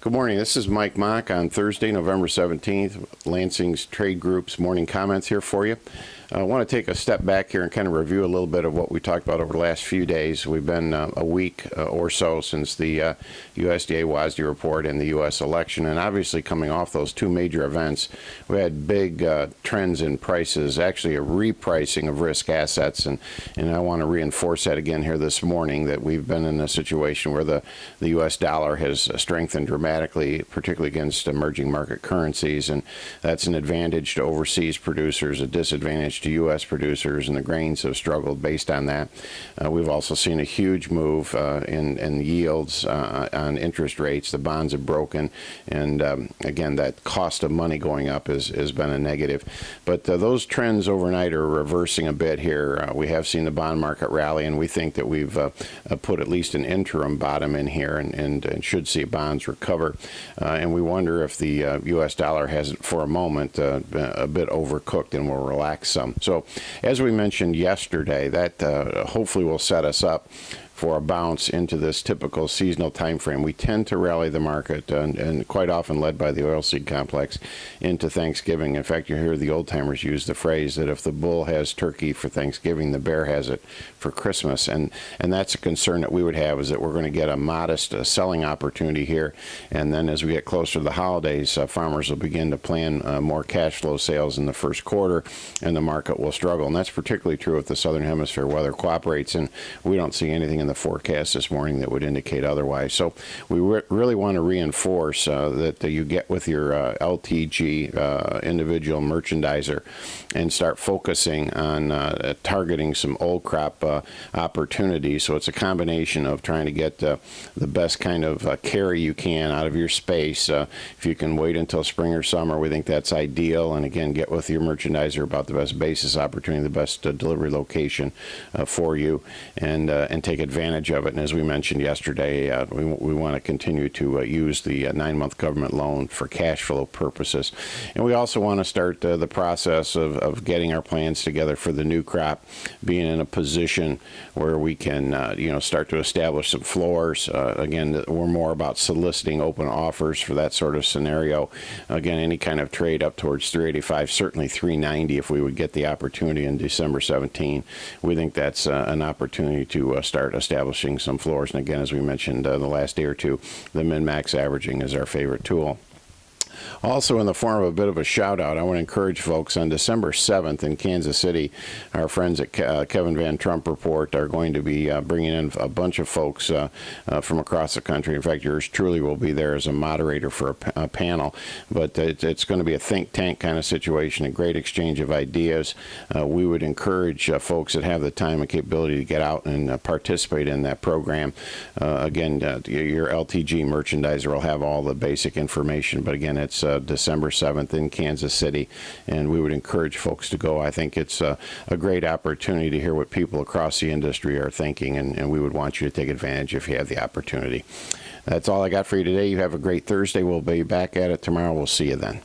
Good morning. This is Mike Mock on Thursday, November 17th. Lansing's Trade Group's morning comments here for you. I want to take a step back here and kind of review a little bit of what we talked about over the last few days. We've been a week or so since the USDA WASDE report and the U.S. election, and obviously coming off those two major events, we had big trends in prices, actually a repricing of risk assets, and I want to reinforce that again here this morning, that we've been in a situation where the U.S. dollar has strengthened dramatically, particularly against emerging market currencies, and that's an advantage to overseas producers, a disadvantage to U.S. producers, and the grains have struggled based on that. We've also seen a huge move in yields on interest rates. The bonds have broken, and again, that cost of money going up has been a negative. But those trends overnight are reversing a bit here. We have seen the bond market rally, and we think that we've put at least an interim bottom in here and should see bonds recover. And we wonder if the U.S. dollar hasn't for a moment been a bit overcooked and will relax some. So as we mentioned yesterday, that hopefully will set us up for a bounce into this typical seasonal time frame. We tend to rally the market, and quite often led by the oilseed complex, into Thanksgiving. In fact, you hear the old-timers use the phrase that if the bull has turkey for Thanksgiving, the bear has it for Christmas. And that's a concern that we would have, is that we're going to get a modest selling opportunity here. And then as we get closer to the holidays, farmers will begin to plan more cash flow sales in the first quarter, and the market will struggle. And that's particularly true if the Southern Hemisphere weather cooperates, and we don't see anything in the forecast this morning that would indicate otherwise. So we really want to reinforce that you get with your LTG individual merchandiser and start focusing on targeting some old crop opportunities. So it's a combination of trying to get the best kind of carry you can out of your space. If you can wait until spring or summer, we think that's ideal. And again, get with your merchandiser about the best basis opportunity, the best delivery location for you, and take advantage of it. And as we mentioned yesterday, we want to continue to use the 9-month government loan for cash flow purposes. And we also want to start the process of getting our plans together for the new crop, being in a position where we can start to establish some floors. Again, we're more about soliciting open offers for that sort of scenario. Again, any kind of trade up towards 385, certainly 390 if we would get the opportunity in December 17. We think that's an opportunity to start establishing some floors. And again, as we mentioned the last day or two, the min-max averaging is our favorite tool. Also, in the form of a bit of a shout out, I want to encourage folks on December 7th in Kansas City. Our friends at Kevin Van Trump Report are going to be bringing in a bunch of folks from across the country. In fact, yours truly will be there as a moderator for a panel. But it's going to be a think tank kind of situation, a great exchange of ideas. We would encourage folks that have the time and capability to get out and participate in that program. Again, your LTG merchandiser will have all the basic information, but again, it's December 7th in Kansas City, and we would encourage folks to go. I think it's a great opportunity to hear what people across the industry are thinking, and we would want you to take advantage if you have the opportunity. That's all I got for you today. You have a great Thursday. We'll be back at it tomorrow. We'll see you then.